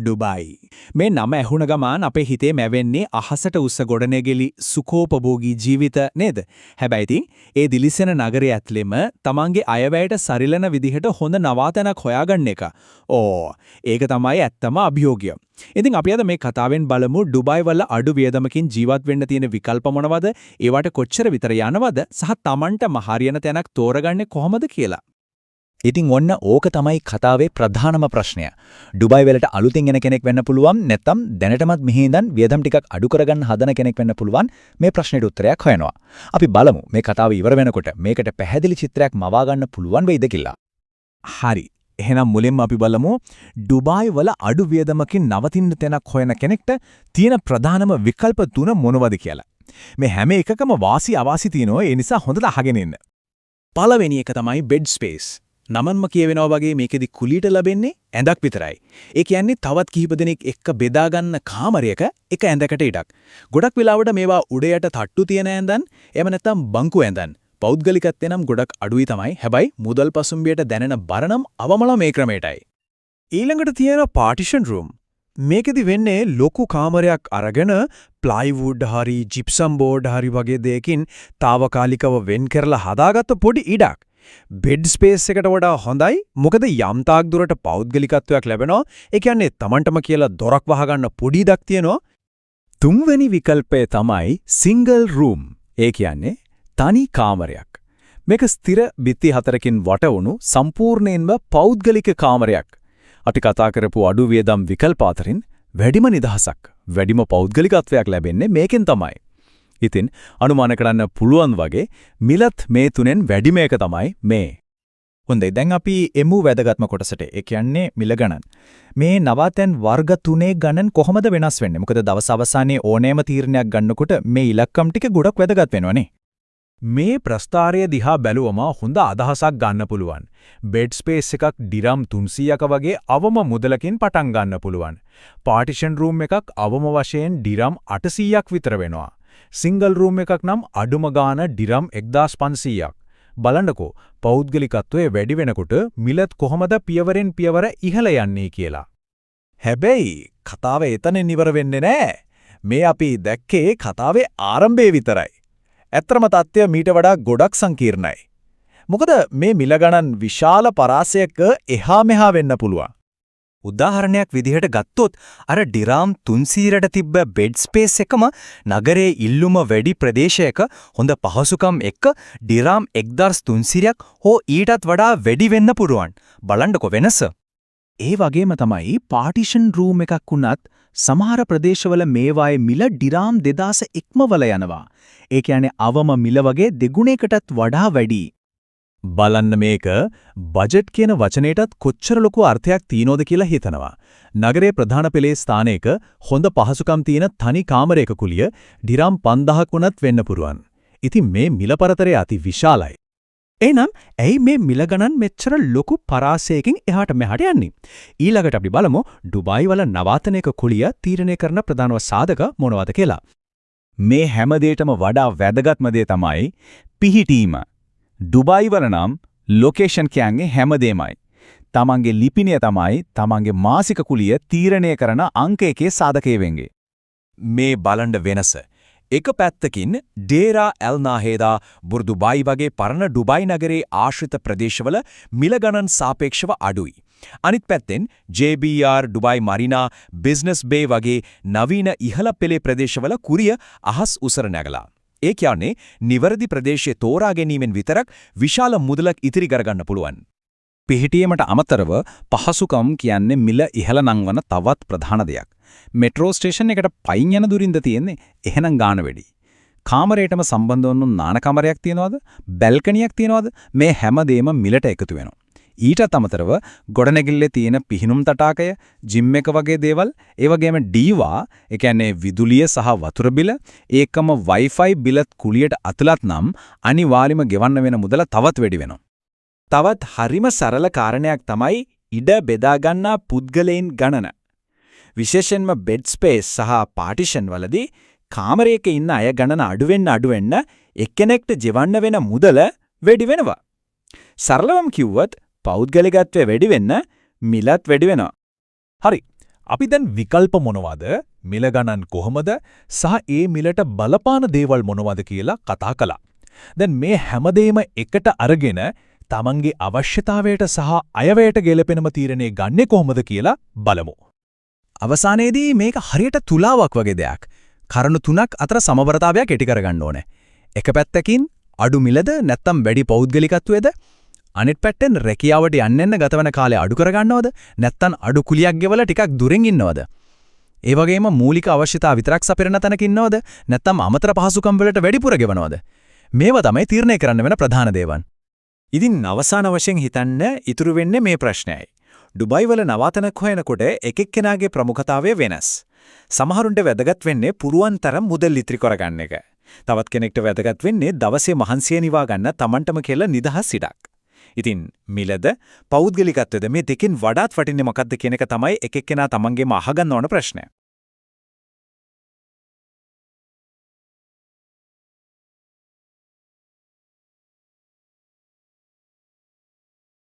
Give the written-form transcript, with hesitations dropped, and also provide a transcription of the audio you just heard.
Dubai. මේ නම ඇහුණ ගමන් අපේ හිතේ මැවෙන්නේ අහසට උස්ස ගොඩනැගිලි සුඛෝපභෝගී ජීවිත නේද? හැබැයි ඉතින් ඒ දිලිසෙන නගරයේ ඇතුළෙම තමන්ගේ අයවැයට සරිලන විදිහට හොඳ නවාතැනක් හොයාගන්න එක. ඒක තමයි ඇත්තම අභියෝගය. ඉතින් අපි අද මේ කතාවෙන් බලමු ඩුබායි වල අඩු වියදමකින් ජීවත් වෙන්න තියෙන විකල්ප මොනවද? ඒවට කොච්චර විතර යනවද? සහ තමන්ටම හරියන තැනක් තෝරගන්නේ කොහොමද කියලා. ඉතින් ඔන්න ඕක තමයි කතාවේ ප්‍රධානම ප්‍රශ්නය. ඩුබායි වලට අලුතින් එන කෙනෙක් වෙන්න පුළුවන් නැත්නම් දැනටමත් මෙහි ඉඳන් වියදම් ටිකක් අඩු කරගන්න හදන කෙනෙක් වෙන්න පුළුවන් මේ ප්‍රශ්නෙට උත්තරයක් හොයනවා. අපි බලමු මේ කතාව ඉවර වෙනකොට මේකට පැහැදිලි චිත්‍රයක් මවා ගන්න පුළුවන් වෙයිද කියලා. හරි. එහෙනම් මුලින්ම අපි බලමු ඩුබායි වල අඩු වියදමකින් නවතින්න තැනක් හොයන කෙනෙක්ට තියෙන ප්‍රධානම විකල්ප තුන මොනවද කියලා. මේ හැම එකකම වාසි අවාසි තියෙනවා. ඒ නිසා හොඳට අහගෙන ඉන්න. පළවෙනි එක තමයි බෙඩ් ස්පේස්. නමන්ම කියවෙනවා වගේ මේකෙදි කුලියට ලැබෙන්නේ ඇඳක් විතරයි. ඒ කියන්නේ තවත් කිහිප දෙනෙක් එක්ක බෙදා ගන්න කාමරයක එක ඇඳකට ඉඩක්. ගොඩක් වෙලාවට මේවා උඩ යට තට්ටු තියෙන ඇඳන් එහෙම නැත්නම් බංකු ඇඳන්. පෞද්ගලිකත්වය නම් ගොඩක් අඩුයි තමයි. හැබැයි මුදල් පසුම්බියට දැනෙන බරනම් අවමල මේ ක්‍රමයටයි. ඊළඟට තියෙන පාටිෂන් රූම්. මේකෙදි වෙන්නේ ලොකු කාමරයක් අරගෙන ප්ලයිවුඩ් හරි ජිප්සම් බෝඩ් හරි වගේ දෙයකින් తాවකාලිකව වෙන් කරලා හදාගත්ත පොඩි ඉඩක්. බෙඩ් ස්පේස් එකට වඩා හොඳයි. මොකද යම් තාක් දුරට පෞද්ගලිකත්වයක් ලැබෙනවා. ඒ කියන්නේ Tamanටම කියලා දොරක් වහගන්න පොඩි ඉඩක් තියෙනවා. තුන්වෙනි විකල්පය තමයි සිංගල් රූම්. ඒ කියන්නේ තනි කාමරයක්. මේක ස්ථිර බිත්ති හතරකින් වටවුණු සම්පූර්ණයෙන්ම පෞද්ගලික කාමරයක්. අපි කතා කරපු අඩු වියදම් විකල්ප අතරින් වැඩිම නිදහසක්, වැඩිම පෞද්ගලිකත්වයක් ලැබෙන්නේ මේකෙන් තමයි. ඉතින් අනුමාන කරන්න පුළුවන් වගේ මිලත් මේ තුනෙන් වැඩිම එක තමයි මේ. හොඳයි දැන් අපි එමු වැදගත්ම කොටසට. ඒ කියන්නේ මිල ගණන්. මේ නවාතැන් වර්ග තුනේ ගණන් කොහොමද වෙනස් වෙන්නේ? මොකද දවස් අවසානයේ ඕනෑම තීරණයක් ගන්නකොට මේ ඉලක්කම් ටික ගොඩක් වැදගත් වෙනවනේ. මේ ප්‍රස්ථාරය දිහා බැලුවම හොඳ අදහසක් ගන්න පුළුවන්. බෙඩ් ස්පේස් එකක් ඩිරම් 300ක වගේ අවම මුදලකින් පටන් ගන්න පුළුවන්. පාටිෂන් රූම් එකක් අවම වශයෙන් ඩිරම් 800ක් විතර වෙනවා. සිංගල් රූම් එකක් නම් අඩුම ගාන ඩිරම් 1500ක්. බලන්නකෝ පෞද්ගලිකත්වයේ වැඩි වෙනකොට මිලත් කොහොමද පියවරෙන් පියවර ඉහළ යන්නේ කියලා. හැබැයි කතාව එතනින් ඉවර වෙන්නේ නැහැ. මේ අපි දැක්කේ කතාවේ ආරම්භය විතරයි. ඇත්තම තත්ත්වය මීට වඩා ගොඩක් සංකීර්ණයි. මොකද මේ මිල ගණන් විශාල පරාසයක එහා මෙහා වෙන්න පුළුවන්. උදාහරණයක් විදිහට ගත්තොත් අර ඩිරාම් 300ට තිබ්බ බෙඩ් ස්පේස් එකම නගරයේ ඉල්ලුම වැඩි ප්‍රදේශයක හොඳ පහසුකම් එක්ක ඩිරාම් 1300ක් හෝ ඊටත් වඩා වැඩි වෙන්න පුරුවන්. බලන්නකො වෙනස. ඒ වගේම තමයි පාටිෂන් රූම් එකක් වුණත් සමහර ප්‍රදේශවල මේවායේ මිල ඩිරාම් 2000 ඉක්මවල යනවා. ඒ කියන්නේ අවම මිල වගේ දෙගුණයකටත් වඩා වැඩි. බලන්න මේක බජට් කියන වචනයටත් කොච්චර ලොකු අර්ථයක් තියනෝද කියලා හිතනවා. නගරයේ ප්‍රධාන පෙළේ ස්ථානයක හොඳ පහසුකම් තියෙන තනි කාමරයක කුලිය ඩිරම් 5000ක් වුණත් වෙන්න පුරුවන්. ඉතින් මේ මිල පරතරය අති විශාලයි. එහෙනම් ඇයි මේ මිල ගණන් මෙච්චර ලොකු පරාසයකින් එහාට මෙහාට යන්නේ? ඊළඟට අපි බලමු ඩුබායි වල නවාතනයක කුලිය තීරණය කරන ප්‍රධානම සාධක මොනවද කියලා. මේ හැම දෙයකටම වඩා වැදගත්ම දේ තමයි පිහිටීම. ඩුබායි වල නම් ලොකේෂන් කියන්නේ හැමදේමයි. තමන්ගේ ලිපිණය තමයි තමන්ගේ මාසික කුලිය තීරණය කරන අංක එකේ සාධකය වෙන්නේ. මේ බලන්න වෙනස. එක පැත්තකින් ඩේරා ඇල්නාහෙදා බුර්දුබායි වගේ පරණ ඩුබායි නගරයේ ආශ්‍රිත ප්‍රදේශවල මිල ගණන් සාපේක්ෂව අඩුයි. අනිත් පැත්තෙන් JBR ඩුබායි මරිනා බිස්නස් බේ වගේ නවීන ඉහළ පෙළේ ප්‍රදේශවල කුරිය අහස් උසර නැගලා. ඒ කියන්නේ නිවැරදි ප්‍රදේශයේ තෝරා ගැනීමෙන් විතරක් විශාල මුදලක් ඉතිරි කරගන්න පුළුවන්. පිහිටියමට අමතරව පහසුකම් කියන්නේ මිල ඉහළ නංවන තවත් ප්‍රධාන දෙයක්. මෙට්‍රෝ ස්ටේෂන් එකට පයින් යන දුරින්ද තියෙන්නේ එහෙනම් ගාන වැඩි. කාමරයටම සම්බන්ධ වුණු නාන කාමරයක් තියනවද? බැල්කනියක් තියනවද? මේ හැමදේම මිලට එකතු වෙනවා. ඊටත් අමතරව ගොඩනැගිල්ලේ තියෙන පිහිනුම් තටාකය, ජිම් එක වගේ දේවල්, ඒ වගේම ඩීවා, ඒ කියන්නේ විදුලිය සහ වතුර බිල, ඒකම Wi-Fi බිලත් කුලියට අතලත් නම් අනිවාර්යයෙන්ම ගෙවන්න වෙන මුදල තවත් වැඩි වෙනවා. තවත් හරිම සරල කාරණයක් තමයි ඉඩ බෙදා ගන්නා පුද්ගලයන් ගණන. විශේෂයෙන්ම බෙඩ් ස්පේස් සහ පාටිෂන් වලදී කාමරයක ඉන්න අය ගණන අඩු වෙන්න එක්කෙනෙක්ට ජීවන්න වෙන මුදල වැඩි වෙනවා. සරලවම කිව්වොත් පෞද්ගලිකත්වය වැඩි වෙන්න මිලත් වැඩි වෙනවා. හරි. අපි දැන් විකල්ප මොනවද? මිල ගණන් කොහමද? සහ ඒ මිලට බලපාන දේවල් මොනවද කියලා කතා කළා. දැන් මේ හැමදේම එකට අරගෙන තමන්ගේ අවශ්‍යතාවයට සහ අයවැයට ගැලපෙනම තීරණය ගන්නෙ කොහොමද කියලා බලමු. අවසානයේදී මේක හරියට තුලාවක් වගේ දෙයක්. කරුණු තුනක් අතර සමබරතාවයක් ඇති කරගන්න ඕනේ. එක පැත්තකින් අඩු මිලද නැත්නම් වැඩි පෞද්ගලිකත්වයේද? අනිත් පැත්තෙන් රැකියාවට යන්න ගතවන කාලය අඩු කරගන්නවද? නැත්නම් අඩු කුලියක් ගෙවලා ටිකක් දුරින් ඉන්නවද? ඒ වගේම මූලික අවශ්‍යතා විතරක් සපිරන තැනක ඉන්නවද? නැත්නම් අමතර පහසුකම් වලට වැඩිපුර ගෙවනවද? මේවා තමයි තීරණය කරන්න වෙන ප්‍රධාන දේවල්. ඉතින් අවසාන වශයෙන් හිතන්න ඉතුරු වෙන්නේ මේ ප්‍රශ්නයයි. ඩුබායි වල නවාතනක් හොයනකොට එක එක්කෙනාගේ ප්‍රමුඛතාවය වෙනස්. සමහරුන්ට වැදගත් වෙන්නේ පුරුවන් තරම් මුදල් ඉතිරි කරගන්න එක. තවත් කෙනෙක්ට වැදගත් වෙන්නේ දවසේ මහන්සිය නිවා ගන්න Tamanටම කියලා නිදහස් ඉඩක්. ඉතින් මිලද පෞද්ගලිකත්වයද මේ දෙකෙන් වඩාත් වටින්නේ මොකක්ද කියන එක තමයි එක එක්කෙනා Tamanගේම අහගන්න ඕන ප්‍රශ්නය.